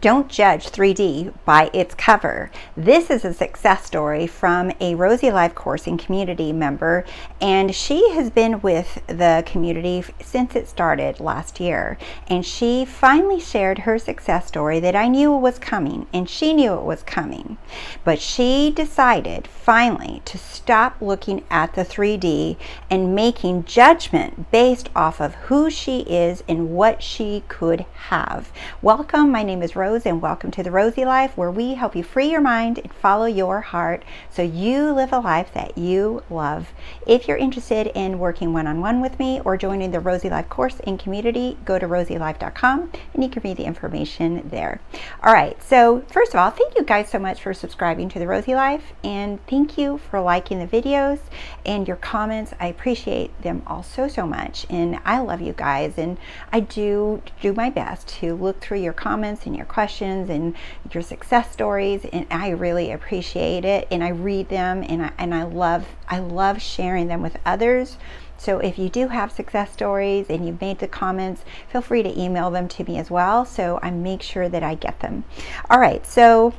Don't judge 3D by its cover. This is a success story from a Rosey Life course and community member, and she has been with the community since it started last year. And she finally shared her success story that I knew was coming, and she knew it was coming. But she decided finally to stop looking at the 3D and making judgment based off of who she is and what she could have. Welcome, my name is Rose, and welcome to The Rosey Life, where we help you free your mind and follow your heart so you live a life that you love. If you're interested in working one-on-one with me or joining the Rosey Life course and community, go to RoseyLife.com and you can read the information there. All right, so first of all, thank you guys so much for subscribing to The Rosey Life, and thank you for liking the videos and your comments. I appreciate them all so much, and I love you guys, and I do my best to look through your comments and your questions and your success stories, and I really appreciate it, and I read them, and I love sharing them with others. So if you do have success stories and you've made the comments, feel free to email them to me as well, so I make sure that I get them. All right, so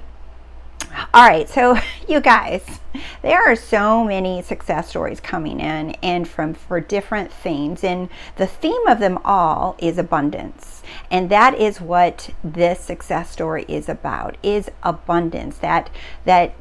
you guys, there are so many success stories coming in and for different themes, and the theme of them all is abundance. And that is what this success story is about, is abundance, that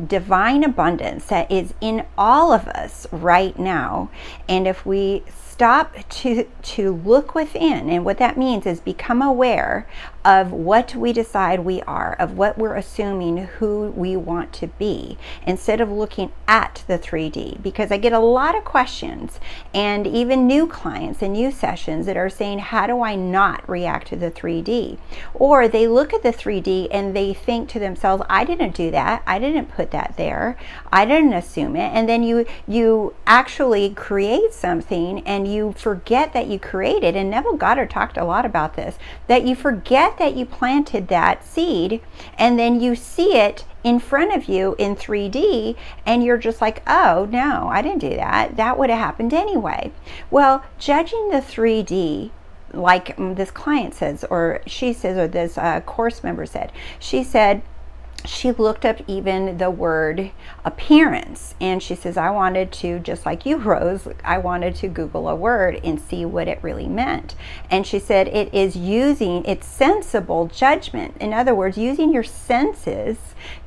divine abundance that is in all of us right now. And if we stop to look within, and what that means is become aware of what we decide we are, of what we're assuming who we want to be, instead of looking at the 3D. Because I get a lot of questions, and even new clients and new sessions that are saying, how do I not react to the 3D? Or they look at the 3D and they think to themselves, I didn't do that, I didn't put that there, I didn't assume it. And then you actually create something and you forget that you created. And Neville Goddard talked a lot about this, that you forget that you planted that seed, and then you see it in front of you in 3D, and you're just like, oh no, I didn't do that, that would have happened anyway. Well, judging the 3D, like this client says, or she says, or this course member said, she looked up even the word appearance, and she says, I wanted to, just like you, Rose, I wanted to Google a word and see what it really meant. And she said it's sensible judgment. In other words, using your senses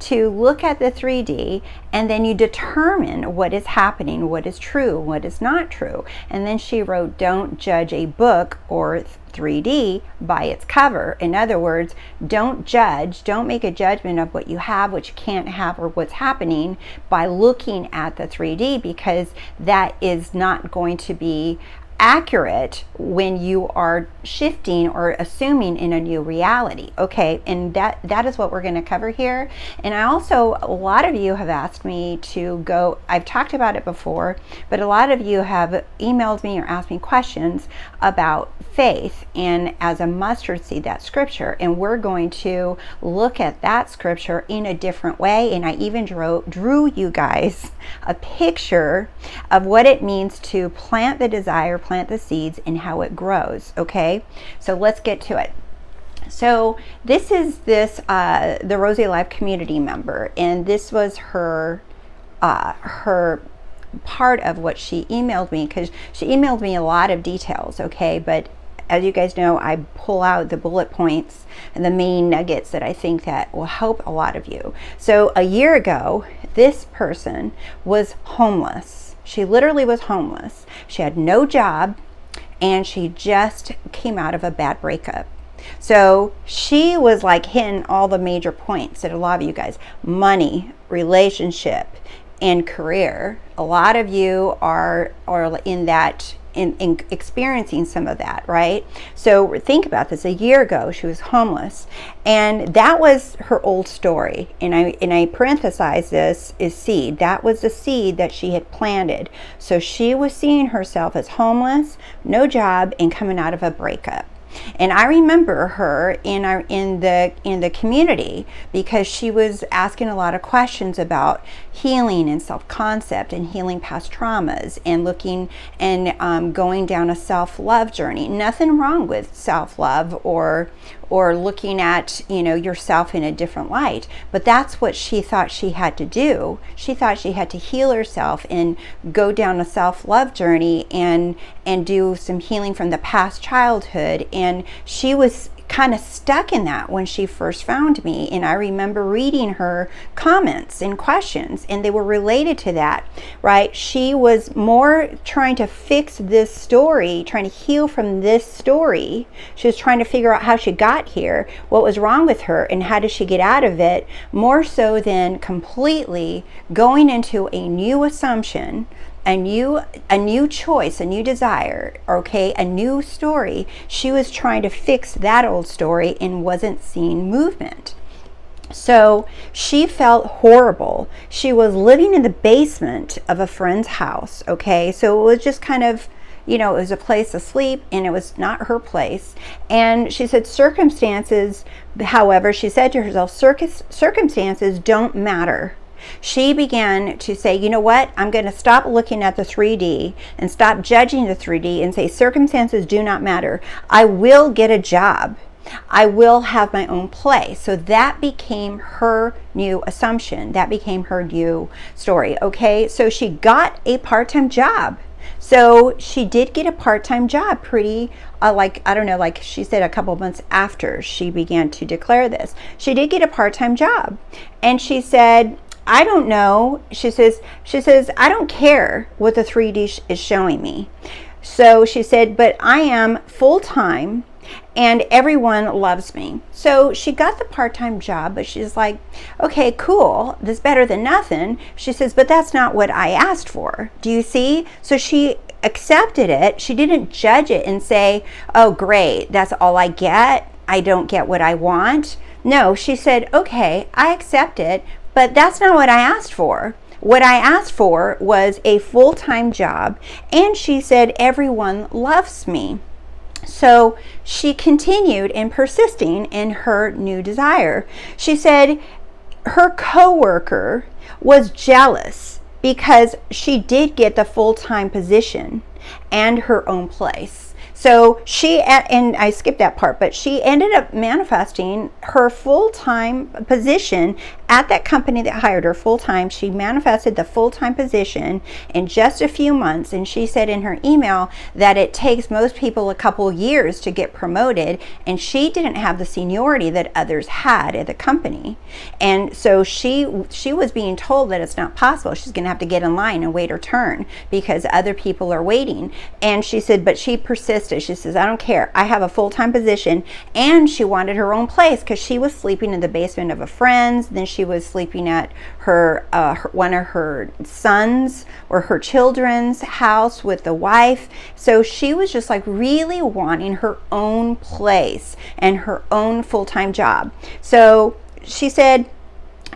to look at the 3D, and then you determine what is happening, what is true, what is not true. And then she wrote, don't judge a book or 3D by its cover. In other words, don't make a judgment of what you have, what you can't have, or what's happening by looking at the 3D, because that is not going to be accurate when you are shifting or assuming in a new reality. Okay, and that is what we're going to cover here. And I also, a lot of you have asked me to go, I've talked about it before, but a lot of you have emailed me or asked me questions about faith and as a mustard seed, that scripture, and we're going to look at that scripture in a different way. And I even drew you guys a picture of what it means to plant the desire, plant the seeds, and how it grows. Okay, so let's get to it. So this is the Rosey Life community member, and this was her part of what she emailed me, because she emailed me a lot of details. Okay, but as you guys know, I pull out the bullet points and the main nuggets that I think that will help a lot of you. So a year ago, this person was homeless. She literally was homeless. She had no job, and she just came out of a bad breakup. So she was like hitting all the major points that a lot of you guys, money, relationship, and career. A lot of you are in that, in experiencing some of that, right? So think about this. A year ago, she was homeless, and that was her old story. And I parenthesize this is seed. That was the seed that she had planted. So she was seeing herself as homeless, no job, and coming out of a breakup. And I remember her in the community, because she was asking a lot of questions about healing and self-concept and healing past traumas, and looking and going down a self-love journey. Nothing wrong with self-love or or looking at, yourself in a different light. But that's what she thought she had to do. She thought she had to heal herself and go down a self-love journey and do some healing from the past childhood. And she was kind of stuck in that when she first found me. And I remember reading her comments and questions, and they were related to that, right? She was more trying to fix this story, trying to heal from this story. She was trying to figure out how she got here, what was wrong with her, and how did she get out of it, more so than completely going into a new assumption, a new choice, a new desire, okay, a new story. She was trying to fix that old story and wasn't seeing movement. So she felt horrible. She was living in the basement of a friend's house, okay? So it was just kind of, it was a place to sleep, and it was not her place. And she said circumstances, however, she said to herself, circumstances don't matter. She began to say, you know what, I'm going to stop looking at the 3D and stop judging the 3D and say circumstances do not matter. I will get a job. I will have my own place. So that became her new assumption. That became her new story. Okay, so she got a part-time job. So she did get a part-time job pretty, like she said, a couple months after she began to declare this. She did get a part-time job. And she said, I don't know. She says, I don't care what the 3D is showing me. So she said, but I am full-time and everyone loves me. So she got the part-time job, but she's like, okay, cool. That's better than nothing. She says, but that's not what I asked for. Do you see? So she accepted it. She didn't judge it and say, oh, great, that's all I get. I don't get what I want. No, she said, okay, I accept it. But that's not what I asked for. What I asked for was a full-time job. And she said, everyone loves me. So she continued in persisting in her new desire. She said her coworker was jealous because she did get the full-time position and her own place. So and I skipped that part, but she ended up manifesting her full-time position at that company that hired her full-time. She manifested the full-time position in just a few months. And she said in her email that it takes most people a couple years to get promoted. And she didn't have the seniority that others had at the company. And so she was being told that it's not possible. She's going to have to get in line and wait her turn because other people are waiting. And she said, but she persisted. She says, I don't care. I have a full-time position. And she wanted her own place because she was sleeping in the basement of a friend's. Then she was sleeping at one of her sons or her children's house with the wife. So she was just like really wanting her own place and her own full-time job. So she said,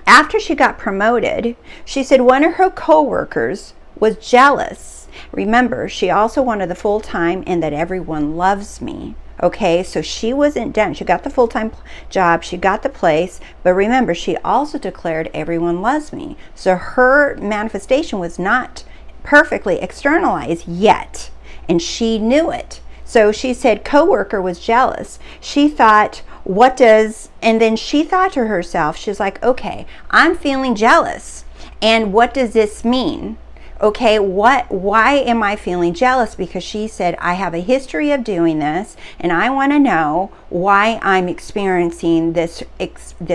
after she got promoted, she said one of her coworkers was jealous. Remember, she also wanted the full-time and that everyone loves me. Okay, so she wasn't done. She got the full-time job, she got the place, but remember, she also declared everyone loves me. So her manifestation was not perfectly externalized yet, and she knew it. So she said coworker was jealous. She thought, and then she thought to herself, she's like, okay, I'm feeling jealous. And what does this mean? Okay, why am I feeling jealous? Because she said, I have a history of doing this, and I want to know why I'm experiencing this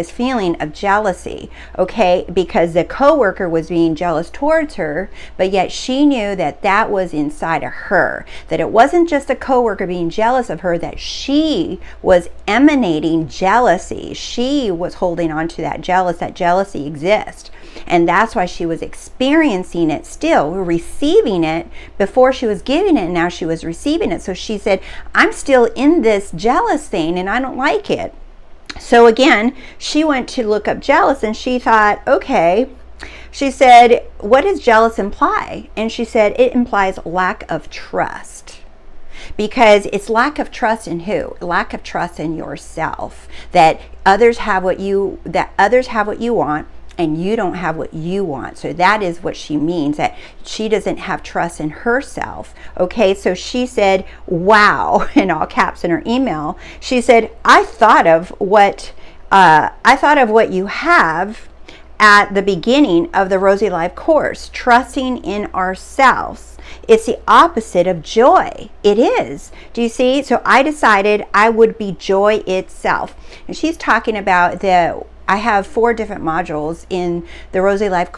feeling of jealousy. Okay, because the coworker was being jealous towards her, but yet she knew that that was inside of her, that it wasn't just a coworker being jealous of her, that she was emanating jealousy. She was holding on to that jealousy exists. And that's why she was experiencing it still, receiving it before she was giving it, and now she was receiving it. So she said, I'm still in this jealous thing and I don't like it. So again, she went to look up jealous and she thought, okay. She said, what does jealous imply? And she said, it implies lack of trust. Because it's lack of trust in who? Lack of trust in yourself. That others have what you want. and you don't have what you want. So that is what she means, that she doesn't have trust in herself. Okay, so she said, wow, in all caps in her email. She said, I thought of what you have at the beginning of the Rosey Life course, trusting in ourselves. It's the opposite of joy. It is. Do you see? So I decided I would be joy itself. And she's talking about I have 4 different modules in the Rosey Life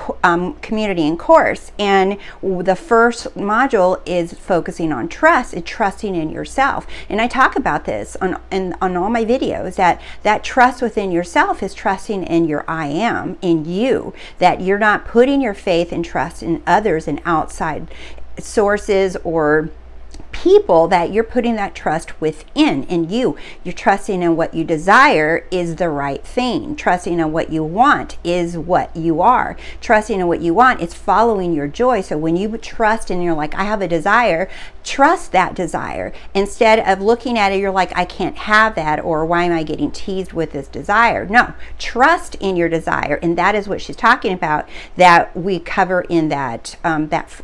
community and course. And the first module is focusing on trust. It's trusting in yourself. And I talk about this on all my videos, that trust within yourself is trusting in your I am, in you, that you're not putting your faith and trust in others and outside sources or people, that you're putting that trust within in you. You're trusting in what you desire is the right thing. Trusting in what you want is what you are. Trusting in what you want is following your joy. So when you trust and you're like, I have a desire, trust that desire. Instead of looking at it, you're like, I can't have that, or why am I getting teased with this desire? No, trust in your desire. And that is what she's talking about, that we cover in that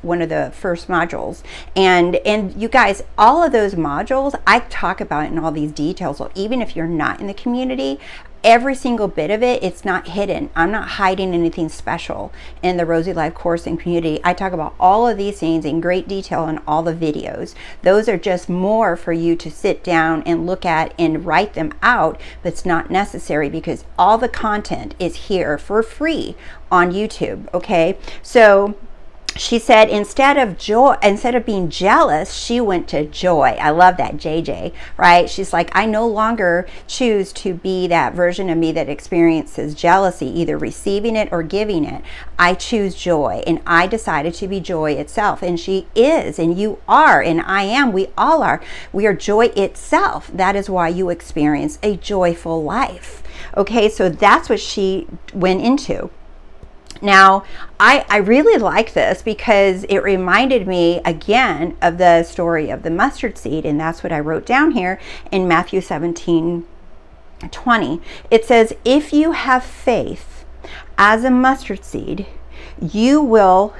one of the first modules. And you guys, all of those modules, I talk about it in all these details. So even if you're not in the community, every single bit of it, it's not hidden. I'm not hiding anything special in the Rosey Life course and community. I talk about all of these things in great detail in all the videos. Those are just more for you to sit down and look at and write them out, but it's not necessary because all the content is here for free on YouTube. Okay, so she said instead of being jealous, she went to joy. I love that, JJ, right? She's like, I no longer choose to be that version of me that experiences jealousy, either receiving it or giving it. I choose joy, and I decided to be joy itself. And she is, and you are, and I am, we all are. We are joy itself. That is why you experience a joyful life. Okay, so that's what she went into. Now, I really like this because it reminded me again of the story of the mustard seed, and that's what I wrote down here in Matthew 17:20. It says, if you have faith as a mustard seed, you will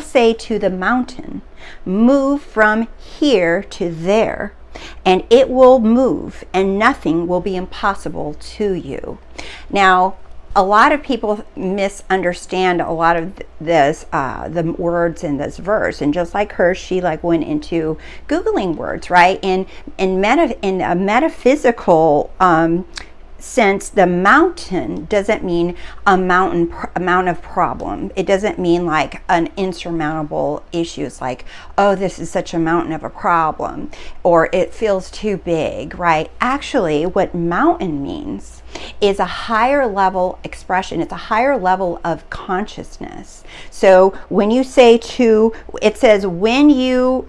say to the mountain, move from here to there, and it will move, and nothing will be impossible to you. Now, a lot of people misunderstand a lot of this, the words in this verse, and just like her, she went into Googling words, right? In a metaphysical sense, the mountain doesn't mean a amount of problem. It doesn't mean like an insurmountable issue. It's like, oh, this is such a mountain of a problem, or it feels too big, right? Actually, what mountain means is a higher level expression. It's a higher level of consciousness. So when you say it says when you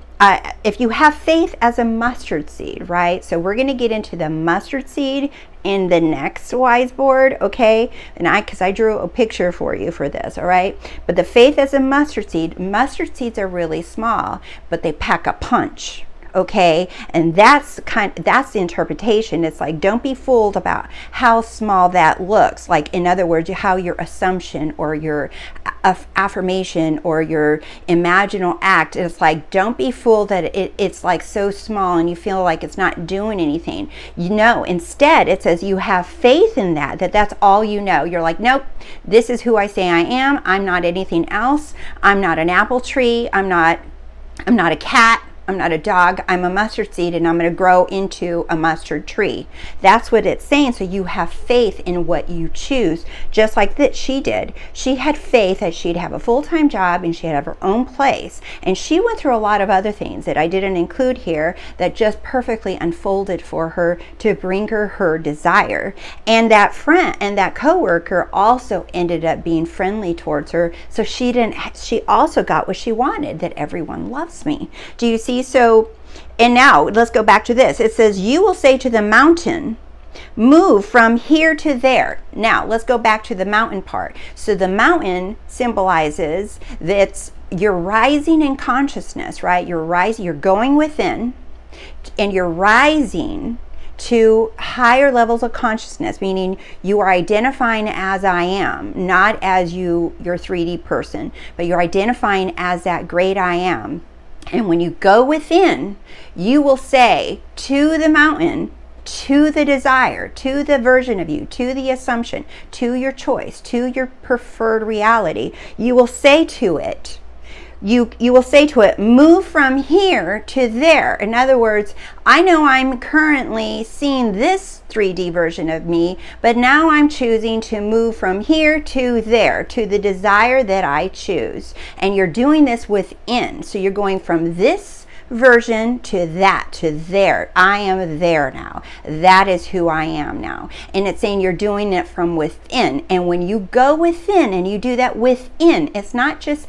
if you have faith as a mustard seed, right? So we're going to get into the mustard seed in the next wise board, okay? And because I drew a picture for you for this, all right? But the faith as a mustard seeds are really small, but they pack a punch. Okay, and that's the interpretation. It's like, don't be fooled about how small that looks. Like, in other words, how your assumption or your affirmation or your imaginal act, it's like, don't be fooled that it's like so small and you feel like it's not doing anything. Instead it says you have faith in that's all you know. You're like, nope, this is who I say I am. I'm not anything else. I'm not an apple tree. I'm not a cat. I'm not a dog, I'm a mustard seed, and I'm going to grow into a mustard tree. That's what it's saying. So you have faith in what you choose, just like that she did. She had faith that she'd have a full-time job and she'd have her own place. And she went through a lot of other things that I didn't include here that just perfectly unfolded for her to bring her desire. And that friend and that coworker also ended up being friendly towards her. So she also got what she wanted, that everyone loves me. Do you see? So, and now let's go back to this. It says, you will say to the mountain, move from here to there. Now, let's go back to the mountain part. So the mountain symbolizes that you're rising in consciousness, right? You're rising, you're going within, and you're rising to higher levels of consciousness, meaning you are identifying as I am, not as your 3D person, but you're identifying as that great I am. And when you go within, you will say to the mountain, to the desire, to the version of you, to the assumption, to your choice, to your preferred reality, you will say to it, you will say to it, move from here to there. In other words, I know I'm currently seeing this 3D version of me, but now I'm choosing to move from here to there, to the desire that I choose. And you're doing this within. So you're going from this version to that, to there. I am there now. That is who I am now. And it's saying you're doing it from within. And when you go within and you do that within, it's not just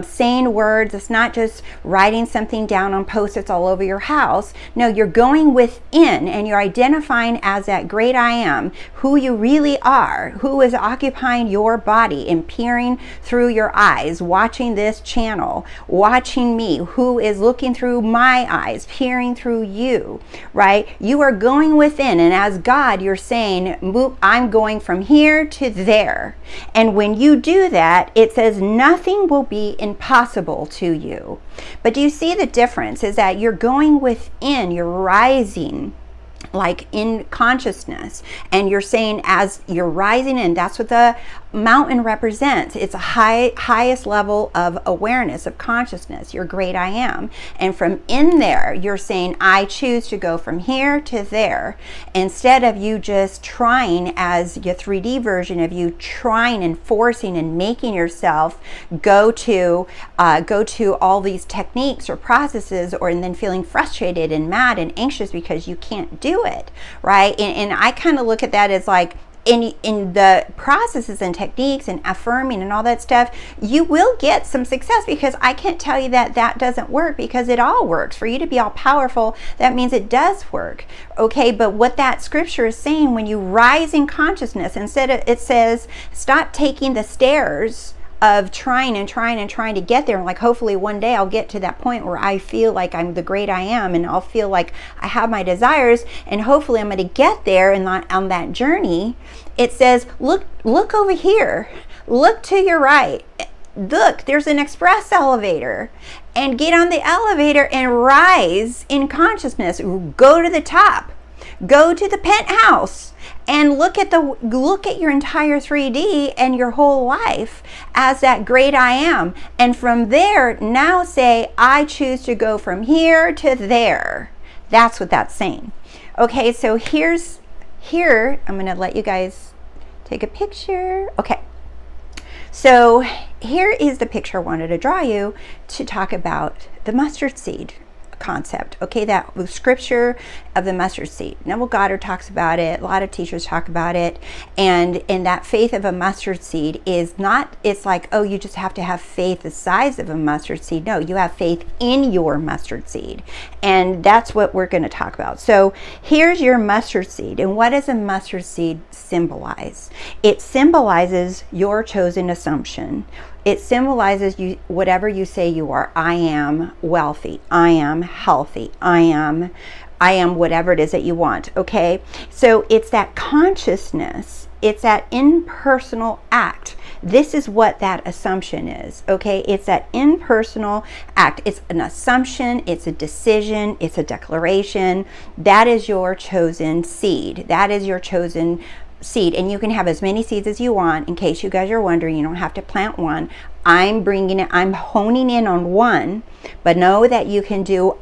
saying words. It's not just writing something down on Post-its all over your house. No, you're going within and you're identifying as that great I am, who you really are, who is occupying your body and peering through your eyes, watching this channel, watching me, who is looking through my eyes, peering through you, right? You are going within, and as God, you're saying, I'm going from here to there. And when you do that, it says nothing will be impossible to you. But do you see the difference is that you're going within, you're rising like in consciousness, and you're saying as you're rising in, that's what the mountain represents. It's a highest level of awareness, of consciousness, your great I am. And from in there, you're saying, I choose to go from here to there, instead of you just trying as your 3D version of you, trying and forcing and making yourself go to all these techniques or processes, and then feeling frustrated and mad and anxious because you can't do it, right? And I kind of look at that as like, in the processes and techniques and affirming and all that stuff, you will get some success, because I can't tell you that that doesn't work, because it all works. For you to be all powerful, that means it does work. Okay, but what that scripture is saying, when you rise in consciousness, instead of, it says, stop taking the stairs of trying to get there. Like, hopefully one day I'll get to that point where I feel like I'm the great I am, and I'll feel like I have my desires, and hopefully I'm going to get there. And on that journey, it says, look over here, look to your right, look, there's an express elevator, and get on the elevator and rise in consciousness. Go to the top, go to the penthouse, and look at your entire 3D and your whole life as that great I am. And from there, now say, I choose to go from here to there. That's what that's saying. Okay, so here, I'm going to let you guys take a picture. Okay. So here is the picture I wanted to draw you to talk about the mustard seed concept. Okay, that was scripture of the mustard seed. Neville Goddard talks about it. A lot of teachers talk about it. And that faith of a mustard seed is not, it's like, oh, you just have to have faith the size of a mustard seed. No, you have faith in your mustard seed. And that's what we're going to talk about. So here's your mustard seed. And what does a mustard seed symbolize? It symbolizes your chosen assumption. It symbolizes you, whatever you say you are. I am wealthy. I am healthy. I am whatever it is that you want. Okay. So it's that consciousness. It's that impersonal act. This is what that assumption is. Okay. It's that impersonal act. It's an assumption. It's a decision. It's a declaration. That is your chosen seed. That is your chosen seed. And you can have as many seeds as you want. In case you guys are wondering, you don't have to plant one. I'm honing in on one, but know that you can do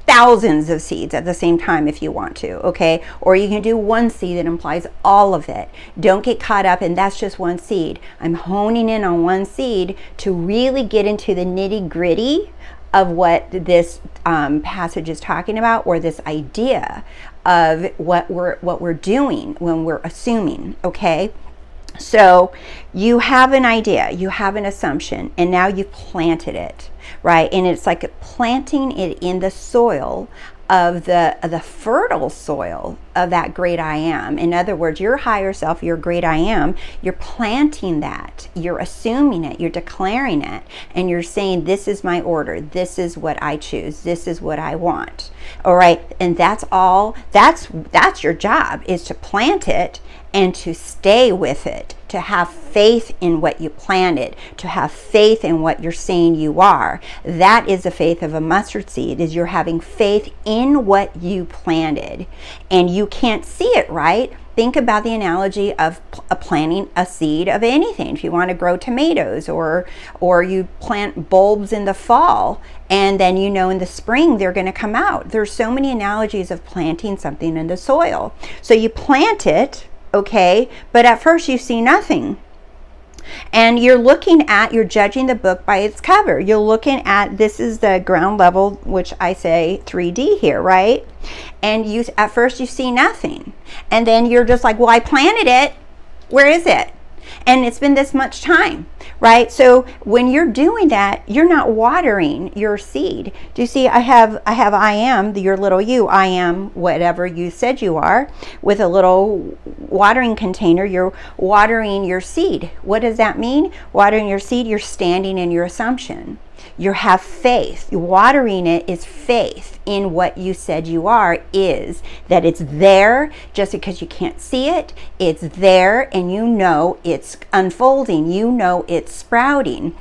thousands of seeds at the same time if you want to, okay? Or you can do one seed that implies all of it. Don't get caught up in that's just one seed. I'm honing in on one seed to really get into the nitty-gritty of what this passage is talking about, or this idea of what we're doing when we're assuming. Okay, so you have an idea, you have an assumption, and now you've planted it, right? And it's like planting it in the soil of the fertile soil of that great I am. In other words, your higher self, your great I am, you're planting that, you're assuming it, you're declaring it, and you're saying, this is my order, this is what I choose, this is what I want. All right, and that's your job, is to plant it and to stay with it, to have faith in what you planted, to have faith in what you're saying you are. That is the faith of a mustard seed, is you're having faith in what you planted. And you can't see it, right? Think about the analogy of planting a seed of anything. If you want to grow tomatoes, or you plant bulbs in the fall, and then you know in the spring they're going to come out. There's so many analogies of planting something in the soil. So you plant it, okay, but at first you see nothing. And you're judging the book by its cover. You're looking at, this is the ground level, which I say 3D here, right? And at first you see nothing. And then you're just like, well, I planted it. Where is it? And it's been this much time, right? So when you're doing that, you're not watering your seed. Do you see? I have I am, your little you, I am whatever you said you are, with a little watering container. You're watering your seed. What does that mean? Watering your seed, you're standing in your assumption. You have faith. Watering it is faith in what you said you are, is that it's there just because you can't see it. It's there, and you know it's unfolding. You know it's sprouting.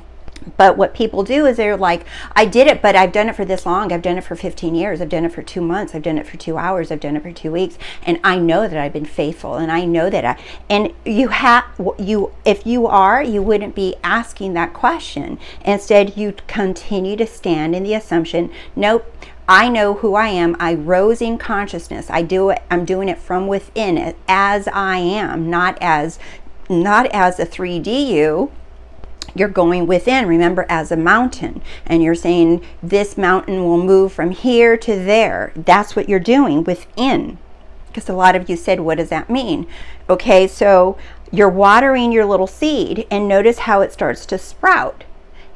But what people do is they're like, I did it, but I've done it for this long. I've done it for 15 years. I've done it for 2 months. I've done it for 2 hours. I've done it for 2 weeks. And I know that I've been faithful. And I know that if you are, you wouldn't be asking that question. Instead, you continue to stand in the assumption, nope, I know who I am. I rose in consciousness. I'm doing it from within, as I am, not as a 3D you. You're going within, remember, as a mountain, and you're saying this mountain will move from here to there. That's what you're doing within. Because a lot of you said, what does that mean? Okay, so you're watering your little seed, and notice how it starts to sprout.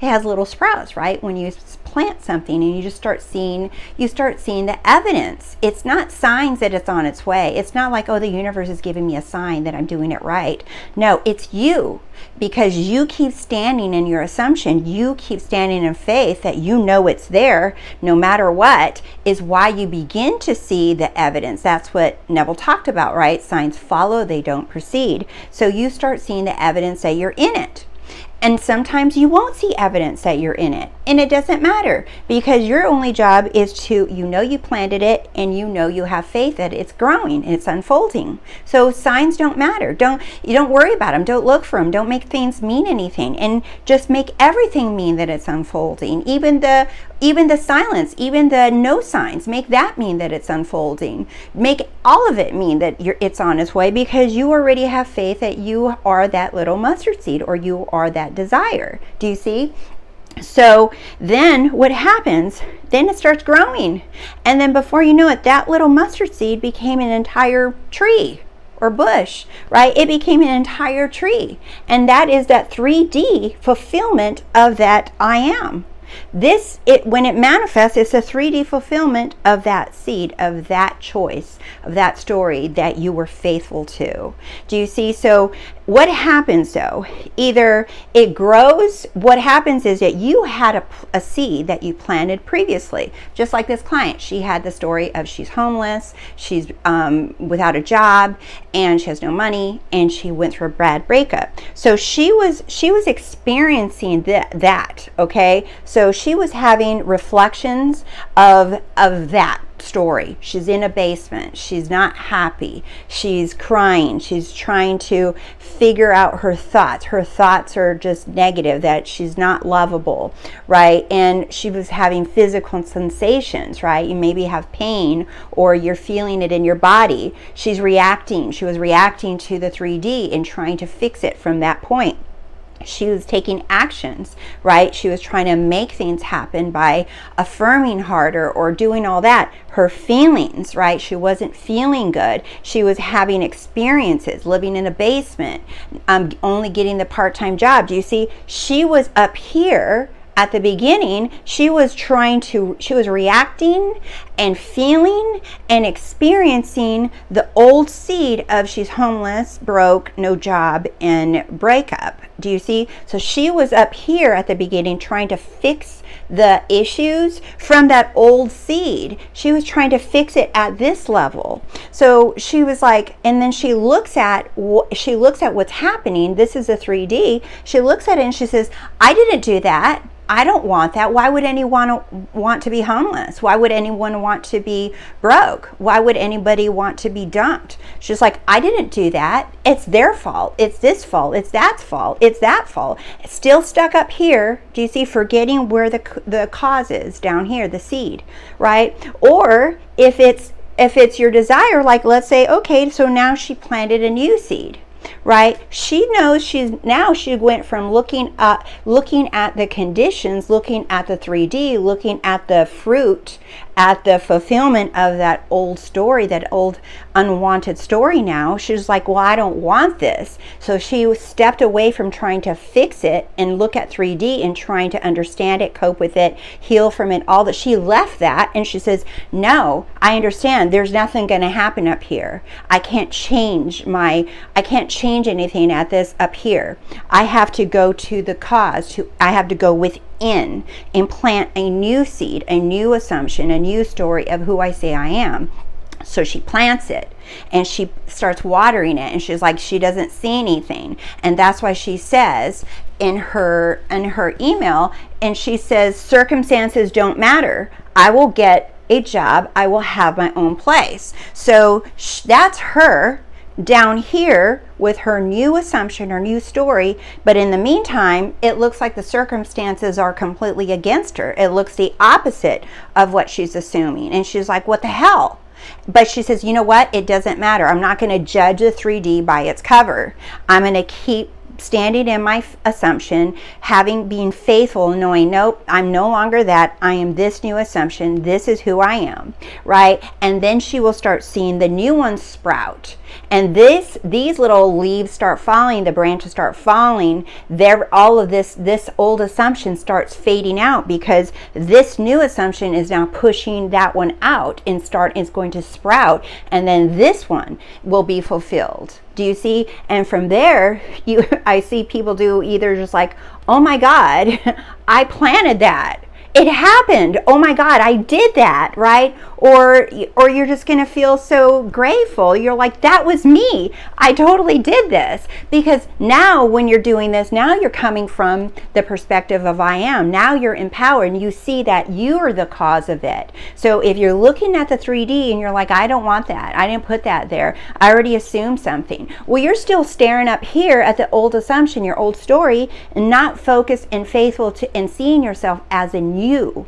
It has little sprouts, right? When you plant something and you just start seeing the evidence. It's not signs that it's on its way. It's not like, oh, the universe is giving me a sign that I'm doing it right. No, it's you, because you keep standing in your assumption. You keep standing in faith that you know it's there no matter what, is why you begin to see the evidence. That's what Neville talked about, right? Signs follow, they don't precede. So you start seeing the evidence that you're in it. And sometimes you won't see evidence that you're in it. And it doesn't matter, because your only job is to, you planted it, and you have faith that it's growing and it's unfolding. So signs don't matter. You don't worry about them. Don't look for them. Don't make things mean anything. And just make everything mean that it's unfolding. Even the silence, even the no signs, make that mean that it's unfolding. Make all of it mean that it's on its way, because you already have faith that you are that little mustard seed, or you are that desire. Do you see? So then what happens? Then it starts growing. And then before you know it, that little mustard seed became an entire tree or bush, right? It became an entire tree. And that is that 3D fulfillment of that I am. When it manifests, it's a 3D fulfillment of that seed, of that choice, of that story that you were faithful to. Do you see? So what happens though? Either it grows. What happens is that you had a seed that you planted previously. Just like this client, she had the story of she's homeless, she's without a job, and she has no money, and she went through a bad breakup. So she was experiencing that. Okay, so she was having reflections of that story. She's in a basement. She's not happy. She's crying. She's trying to figure out her thoughts. Her thoughts are just negative, that she's not lovable, right? And she was having physical sensations, right? You maybe have pain, or you're feeling it in your body. She was reacting to the 3D and trying to fix it from that point. She was taking actions, right? She was trying to make things happen by affirming harder or doing all that. Her feelings, right? She wasn't feeling good. She was having experiences, living in a basement, only getting the part-time job. Do you see? She was up here, at the beginning, she was reacting and feeling and experiencing the old seed of she's homeless, broke, no job, and breakup. Do you see? So she was up here at the beginning trying to fix the issues from that old seed. She was trying to fix it at this level. So she was like, and then she looks at what's happening. This is a 3D. She looks at it and she says, I didn't do that. I don't want that. Why would anyone want to be homeless? Why would anyone want to be broke? Why would anybody want to be dumped? She's like, I didn't do that. It's their fault. It's this fault. It's that fault. It's that fault. It's still stuck up here. Do you see? Forgetting where the cause is down here, the seed, right? Or if it's your desire, like let's say, okay, so now she planted a new seed. Right? She knows she went from looking at the conditions, looking at the 3D, looking at the fruit, at the fulfillment of that old story, that old unwanted story. Now she's like, well, I don't want this. So she stepped away from trying to fix it and look at 3D and trying to understand it, cope with it, heal from it, all that. She left that and she says, no, I understand. There's nothing going to happen up here. I can't change anything at this up here. I have to go to the cause. I have to go within and plant a new seed, a new assumption, a new story of who I say I am. So she plants it and she starts watering it, and she's like, she doesn't see anything. And that's why she says in her email, and she says, circumstances don't matter. I will get a job. I will have my own place. So that's her down here with her new assumption, her new story. But in the meantime, it looks like the circumstances are completely against her. It looks the opposite of what she's assuming. And she's like, what the hell? But she says, you know what? It doesn't matter. I'm not going to judge the 3D by its cover. I'm going to keep standing in my assumption, being faithful, knowing, nope, I'm no longer that. I am this new assumption. This is who I am, right? And then she will start seeing the new ones sprout. And these little leaves start falling, the branches start falling. All of this old assumption starts fading out, because this new assumption is now pushing that one out and is going to sprout, and then this one will be fulfilled. Do you see? And from there, I see people do either just like, oh my God, I planted that. It happened. Oh my God, I did that, right? Or you're just going to feel so grateful. You're like, that was me. I totally did this. Because now when you're doing this, now you're coming from the perspective of I am. Now you're empowered and you see that you are the cause of it. So if you're looking at the 3D and you're like, I don't want that. I didn't put that there. I already assumed something. Well, you're still staring up here at the old assumption, your old story, and not focused and faithful to and seeing yourself as a new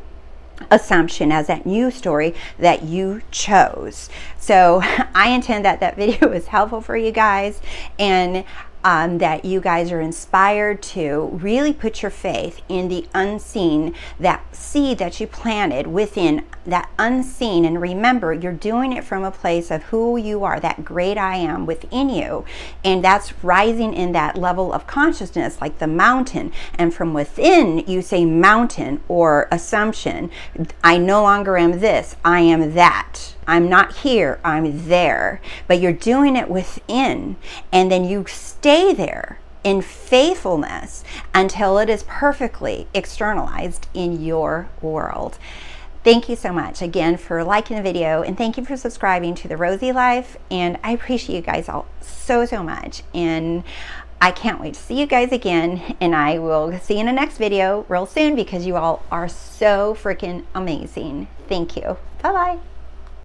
assumption, as that new story that you chose. So I intend that video was helpful for you guys, and that you guys are inspired to really put your faith in the unseen, that seed that you planted within that unseen. And remember, you're doing it from a place of who you are, that great I am within you. And that's rising in that level of consciousness, like the mountain. And from within, you say mountain or assumption. I no longer am this, I am that. I'm not here, I'm there. But you're doing it within, and then you stay there in faithfulness until it is perfectly externalized in your world. Thank you so much again for liking the video, and thank you for subscribing to The Rosey Life. And I appreciate you guys all so much. And I can't wait to see you guys again, and I will see you in the next video real soon, because you all are so freaking amazing. Thank you. Bye-bye.